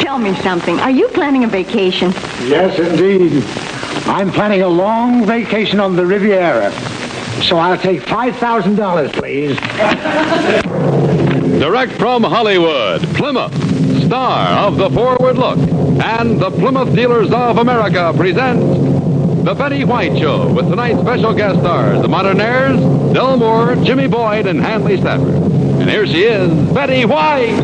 Tell me something. Are you planning a vacation? Yes, indeed. I'm planning a long vacation on the Riviera. So I'll take $5,000, please. Direct from Hollywood, Plymouth, star of the Forward Look, and the Plymouth Dealers of America present The Betty White Show, with tonight's special guest stars, the Modernaires, Del Moore, Jimmy Boyd, and Hanley Stafford. And here she is, Betty White!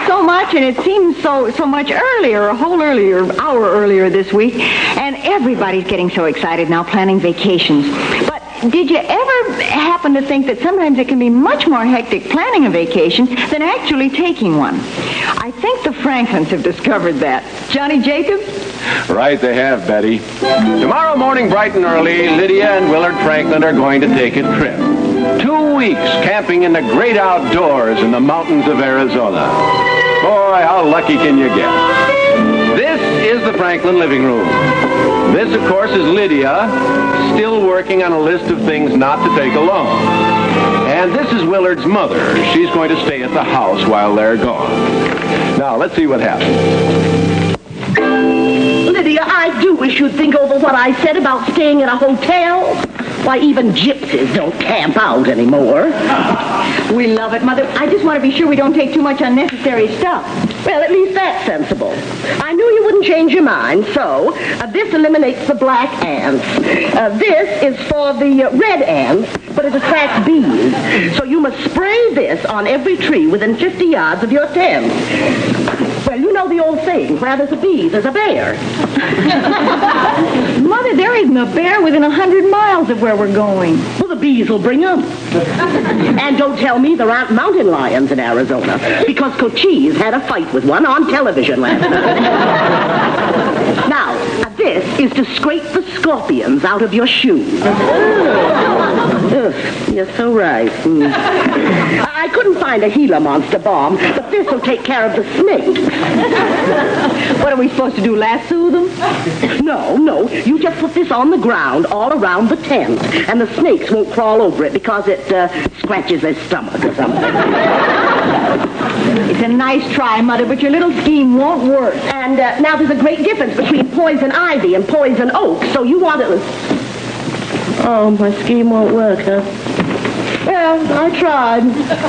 So much, and it seems so much earlier, hour earlier this week, and everybody's getting so excited now planning vacations. But did you ever happen to think that sometimes it can be much more hectic planning a vacation than actually taking one? I think the Franklins have discovered that. Johnny Jacobs? Right, they have, Betty. Tomorrow morning, bright and early, Lydia and Willard Franklin are going to take a trip. 2 weeks camping in the great outdoors in the mountains of Arizona. Boy, how lucky can you get? This is the Franklin living room. This, of course, is Lydia, still working on a list of things not to take alone. And this is Willard's mother. She's going to stay at the house while they're gone. Now, let's see what happens. Lydia, I do wish you'd think over what I said about staying in a hotel. Why, even gypsies don't camp out anymore. We love it, Mother. I just want to be sure we don't take too much unnecessary stuff. Well, at least that's sensible. I knew you wouldn't change your mind, so this eliminates the black ants. This is for the red ants, but it attracts bees. So you must spray this on every tree within 50 yards of your tent. Well, you know the old saying, where there's a bee, there's a bear. Mother, there isn't a bear within 100 miles of where we're going. Well, the bees will bring them. And don't tell me there aren't mountain lions in Arizona, because Cochise had a fight with one on television last night. Now, this is to scrape the scorpions out of your shoes. You're so right. I couldn't find a Gila monster bomb, but this will take care of the snakes. What are we supposed to do, lasso them? No. You just put this on the ground all around the tent, and the snakes won't crawl over it because it scratches their stomach or something. It's a nice try, Mother, but your little scheme won't work. And now there's a great difference between poison ivy and poison oak, so you want to... Oh, my scheme won't work, huh? Well, I tried.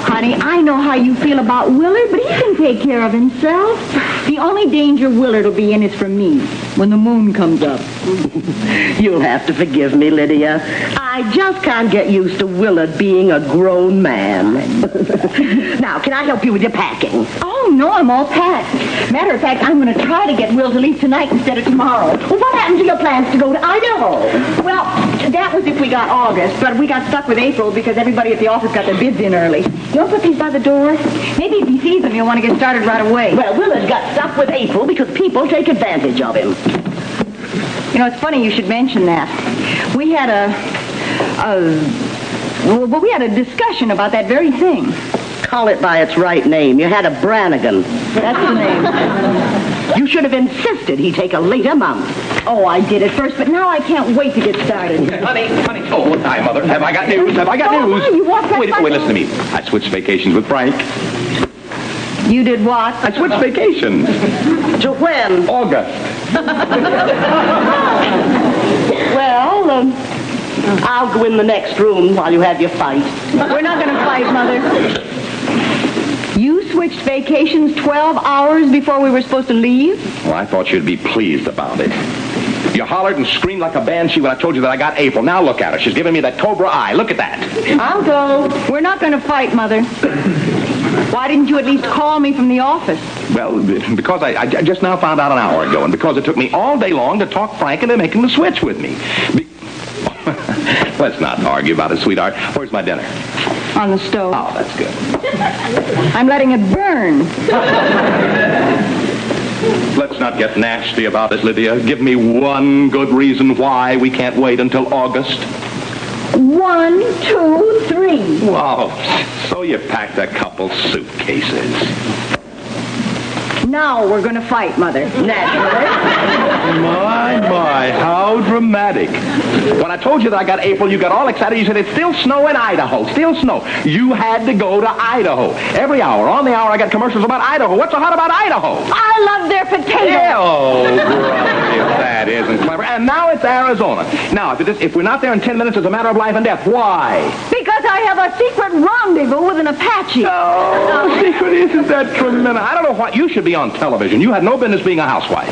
Honey, I know how you feel about Willard, but he can take care of himself. The only danger Willard will be in is from me, when the moon comes up. You'll have to forgive me, Lydia. I just can't get used to Willard being a grown man. Now, can I help you with your packing? Oh, no, I'm all packed. Matter of fact, I'm going to try to get Will to leave tonight instead of tomorrow. Well, what happened to your plans to go to Idaho? Well, that was if we got August, but we got stuck with April because everybody at the office got their bids in early. You want to put these by the door? Maybe if he sees them, you'll want to get started right away. Well, Willard got stuck with April because people take advantage of him. You know, it's funny you should mention that. We had we had a discussion about that very thing. Call it by its right name. You had a Brannigan. That's the name. You should have insisted he take a later month. Oh, I did at first, but now I can't wait to get started. Honey. Oh, hi, Mother. Have I got news? Have I got news? Hi, you walked right by Wait, listen to me. I switched vacations with Frank. You did what? I switched vacations. To when? August. Well, I'll go in the next room while you have your fight. We're not going to fight, Mother. You switched vacations 12 hours before we were supposed to leave? Well, I thought you'd be pleased about it. You hollered and screamed like a banshee when I told you that I got April. Now look at her. She's giving me that cobra eye. Look at that. I'll go. We're not going to fight, Mother. Why didn't you at least call me from the office? Well, because I just now found out an hour ago, and because it took me all day long to talk Frank into making the switch with me. Let's not argue about it, sweetheart. Where's my dinner? On the stove. Oh, that's good. I'm letting it burn. Let's not get nasty about it, Lydia. Give me one good reason why we can't wait until August. 1, 2, 3. Wow. So you packed a couple suitcases. Now we're going to fight, Mother. Naturally. My, how dramatic. When I told you that I got April, you got all excited. You said, it's still snow in Idaho. Still snow. You had to go to Idaho. Every hour, on the hour, I got commercials about Idaho. What's so hot about Idaho? I love their potatoes. Yeah, oh, Grumpy, that isn't clever. And now it's Arizona. Now, if we're not there in 10 minutes, it's a matter of life and death. Why? Because I have a secret rendezvous with an Apache. Oh, secret, isn't that tremendous? I don't know what. You should be on television. You had no business being a housewife.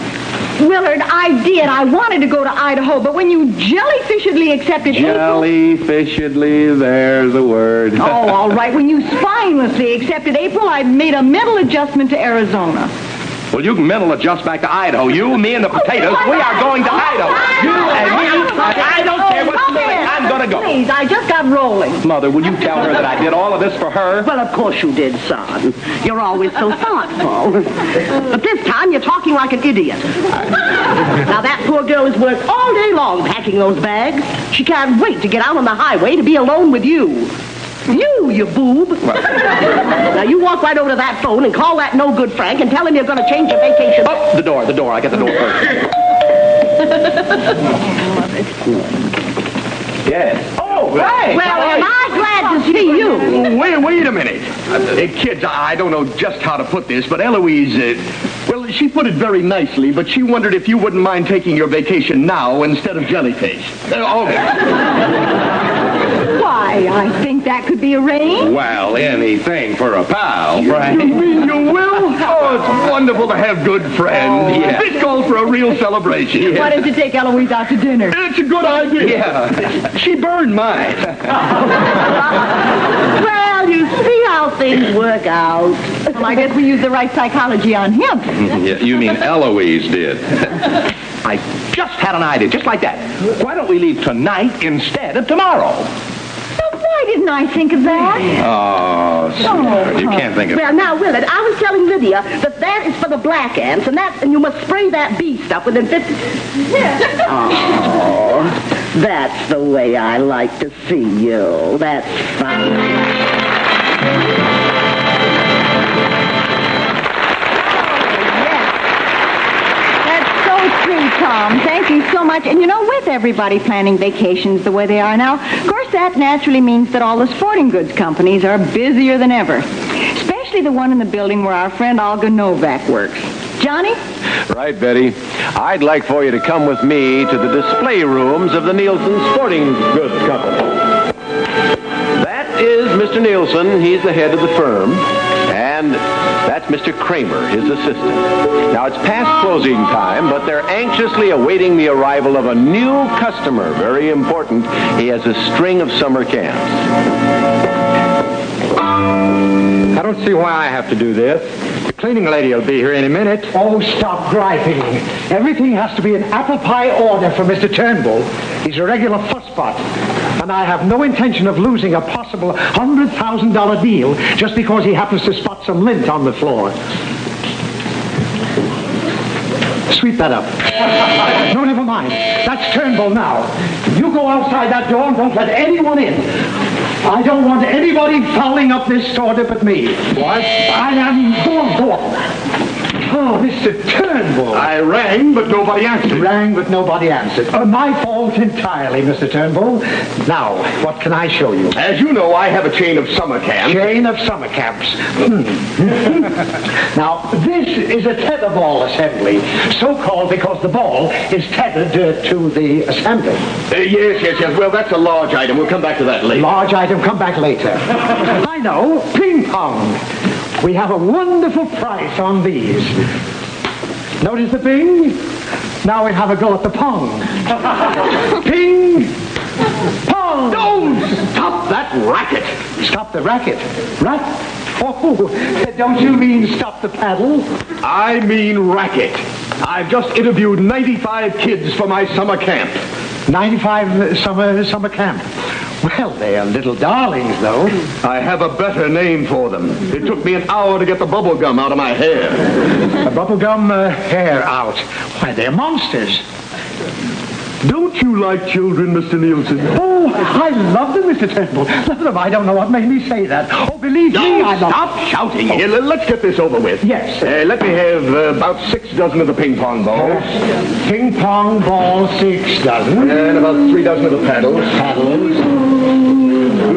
Willard, I did. I wanted to go to Idaho, but when you jellyfishedly accepted Jellyfishedly, there's the word. April... Oh, all right. When you spinelessly accepted April, I made a mental adjustment to Arizona. Well, you can mental adjust back to Idaho. You, me, and the potatoes, we are going to Idaho. You and me, I don't care what's going on. I'm going to go. Please, I just got rolling. Mother, will you tell her that I did all of this for her? Well, of course you did, son. You're always so thoughtful. But this time you're talking like an idiot. Now, that poor girl has worked all day long packing those bags. She can't wait to get out on the highway to be alone with you. You boob. Now, you walk right over to that phone and call that no-good Frank and tell him you're going to change your vacation. Oh, the door. I get the door first. Yes. Oh, right. Well, am I glad to see you? Wait a minute. Kids, I don't know just how to put this, but Eloise, well, she put it very nicely, but she wondered if you wouldn't mind taking your vacation now instead of jellyfish. Why, I think that could be arranged. Well, anything for a pal, Frank. You mean you will? Oh, it's wonderful to have good friends. Yeah. This calls for a real celebration. Why don't you take Eloise out to dinner? It's a good idea. Yeah. She burned mine. Well, you see how things work out. Well, I guess we used the right psychology on him. Yeah, you mean Eloise did. I just had an idea, just like that. Why don't we leave tonight instead of tomorrow? Why didn't I think of that? Oh, sweetheart, you can't think of it. Well, now, Willard, I was telling Lydia that is for the black ants, and you must spray that bee stuff within 50... Oh, that's the way I like to see you. That's fine. Tom, thank you so much. And with everybody planning vacations the way they are now, of course that naturally means that all the sporting goods companies are busier than ever. Especially the one in the building where our friend Olga Novak works. Johnny? Right, Betty. I'd like for you to come with me to the display rooms of the Nielsen Sporting Goods Company. That is Mr. Nielsen. He's the head of the firm. And that's Mr. Kramer, his assistant. Now, it's past closing time, but they're anxiously awaiting the arrival of a new customer. Very important. He has a string of summer camps. I don't see why I have to do this. The cleaning lady will be here any minute. Oh, stop griping. Everything has to be in apple pie order for Mr. Turnbull. He's a regular fusspot. And I have no intention of losing a possible $100,000 deal just because he happens to spot some lint on the floor. Sweep that up. No, never mind. That's Turnbull now. You go outside that door and don't let anyone in. I don't want anybody fouling up this store but me. What? Go on. Oh, Mr. Turnbull. I rang, but nobody answered. Rang, but nobody answered. My fault entirely, Mr. Turnbull. Now, what can I show you? As you know, I have a chain of summer camps. Chain of summer camps. Now, this is a tether ball assembly, so-called because the ball is tethered to the assembly. Yes. Well, that's a large item. We'll come back to that later. Large item, come back later. I know, ping pong. We have a wonderful price on these. Notice the ping? Now we have a go at the pong. Ping! Pong! No! Stop that racket! Stop the racket? Oh, don't you mean stop the paddle? I mean racket. I've just interviewed 95 kids for my summer camp. 95 summer camp. Well, they are little darlings, though. I have a better name for them. It took me an hour to get the bubble gum out of my hair. A bubblegum hair out. Why, they're monsters. Don't you like children, Mr. Nielsen? Oh, I love them, Mr. Turnbull. Love them. I don't know what made me say that. Oh, believe me, I love Stop shouting. Here, let's get this over with. Yes. Let me have about 6 dozen of the ping pong balls. Ping pong ball, 6 dozen. And about 3 dozen of the paddles. 2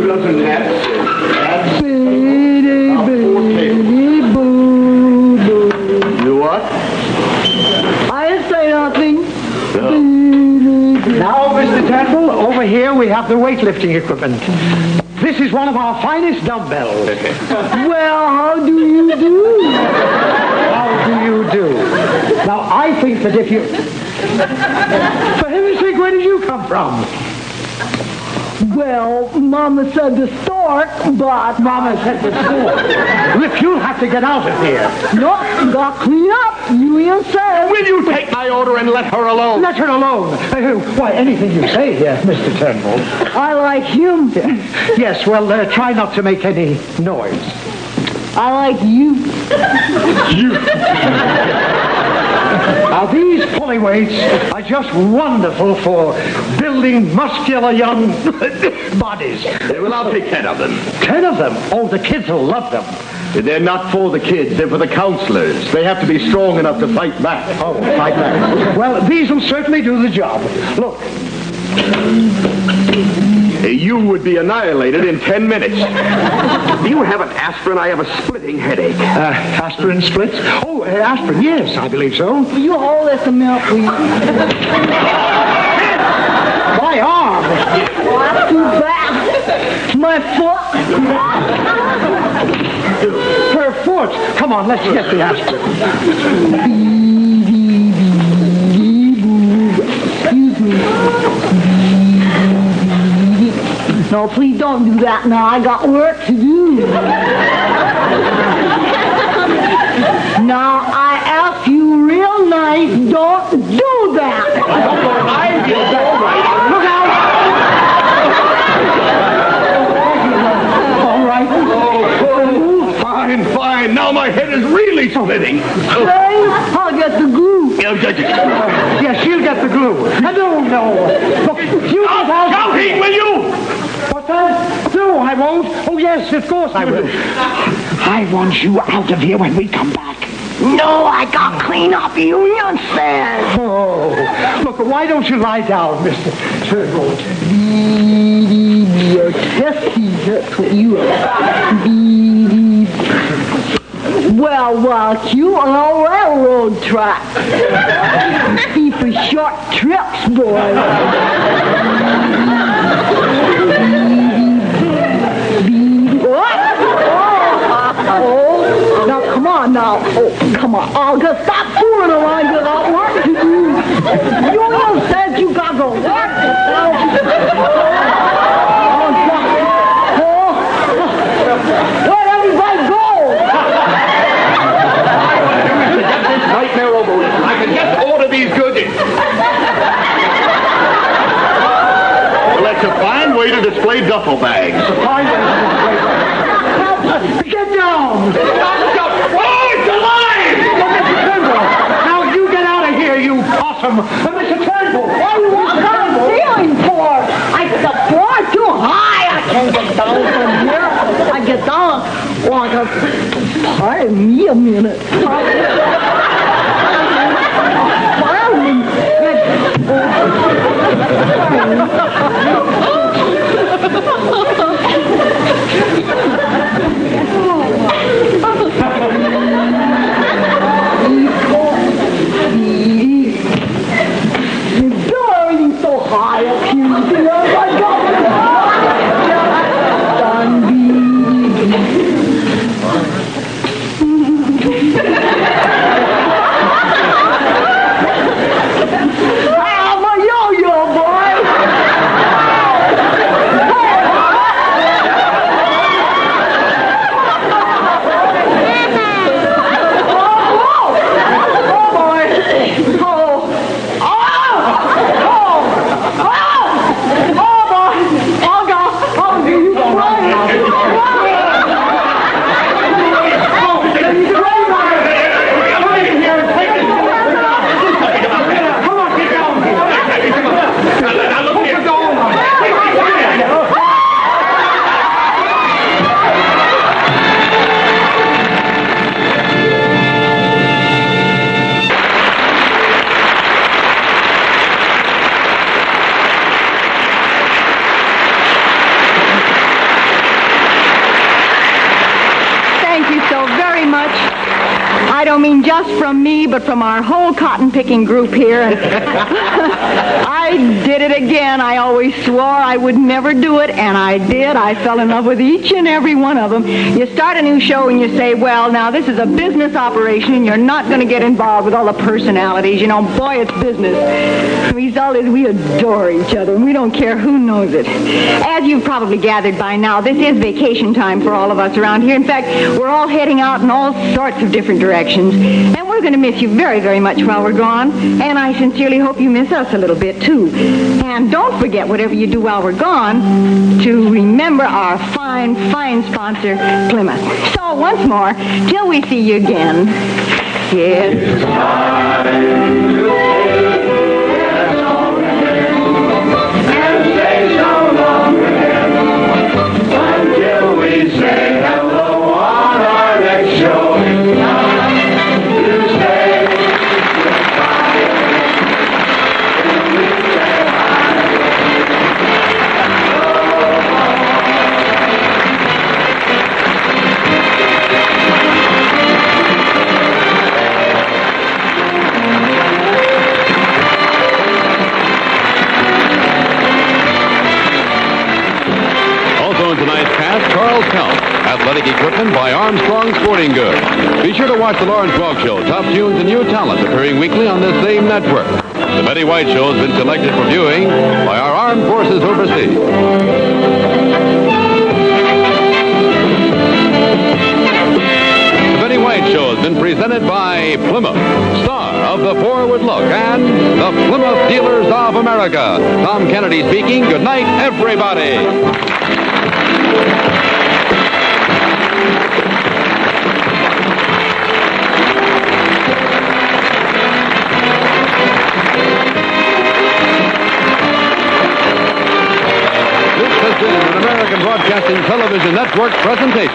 dozen hats. You what? I didn't say nothing. Now, Mr. Turnbull, over here we have the weightlifting equipment. This is one of our finest dumbbells. Well, how do you do? How do you do? Now, I think that if you... For heaven's sake, where did you come from? Well, Mama said the stork, but... Mama said the store. Look, you'll have to get out of here. No, you got to clean up. You ain't said. Will you take my order and let her alone? Let her alone. Why, anything you say, Mr. Turnbull. I like him. Yes, well, try not to make any noise. I like you. Now, these pulley weights are just wonderful for building muscular young bodies. Well, I'll take 10 of them. 10 of them? Oh, the kids will love them. They're not for the kids. They're for the counselors. They have to be strong enough to fight back. Oh, fight back. Well, these will certainly do the job. Look. You would be annihilated in 10 minutes. Do you have an aspirin? I have a splitting headache. Aspirin splits? Oh, aspirin, yes, I believe so. Will you hold this a minute, please? My arm! Oh, that's too bad. My foot. Her foot. Come on, let's get the aspirin. Excuse me. No, please don't do that now. I got work to do. Now, I ask you real nice, don't do that. Look out! All right. Oh, fine. Now my head is really splitting. Hey, I'll get the glue. Yes, she'll get the glue. No. Look, you Stop shouting, will you? What's that? No, I won't. Oh, yes, of course I will. I want you out of here when we come back. No, I got clean up, Union says. Oh, look, why don't you lie down, Mr. Turnbull? You're testy, that's what you are. Well, you on a railroad track. Be for short trips, boy. What? Oh, now come on now. Oh, come on. Oh, just stop fooling around. You got work to do. You said you got to work yourself. Where'd everybody go? Nightmare over with. I can just order these goods in. Well, that's a fine way to display duffel bags. Get down! Oh, it's alive! Mr. Turnbull, now you get out of here, you possum! Mr. Turnbull! What are you ceiling for? The floor's too high. I can't get down from here. I get down. Well, pardon me a minute. You're so high up here. I'm a yo-yo, boy. Oh, I don't mean just from me, but from our whole cotton-picking group here. And I did it again. I always swore I would never do it, and I did. I fell in love with each and every one of them. You start a new show and you say, well, now this is a business operation, and you're not going to get involved with all the personalities. You know, boy, it's business. The result is we adore each other, and we don't care who knows it. As you've probably gathered by now, this is vacation time for all of us around here. In fact, we're all heading out in all sorts of different directions, and we're going to miss you very, very much while we're gone, and I sincerely hope you miss us a little bit, too. And don't forget, whatever you do while we're gone, to remember our fine, fine sponsor, Plymouth. So, once more, till we see you again, yes. Charles Count. Athletic equipment by Armstrong Sporting Goods. Be sure to watch the Lawrence Welk Show, top tunes and new talent appearing weekly on this same network. The Betty White Show has been selected for viewing by our armed forces overseas. The Betty White Show has been presented by Plymouth, star of the Forward Look, and the Plymouth Dealers of America. Tom Kennedy speaking. Good night, everybody. This has been an American Broadcasting Television Network presentation.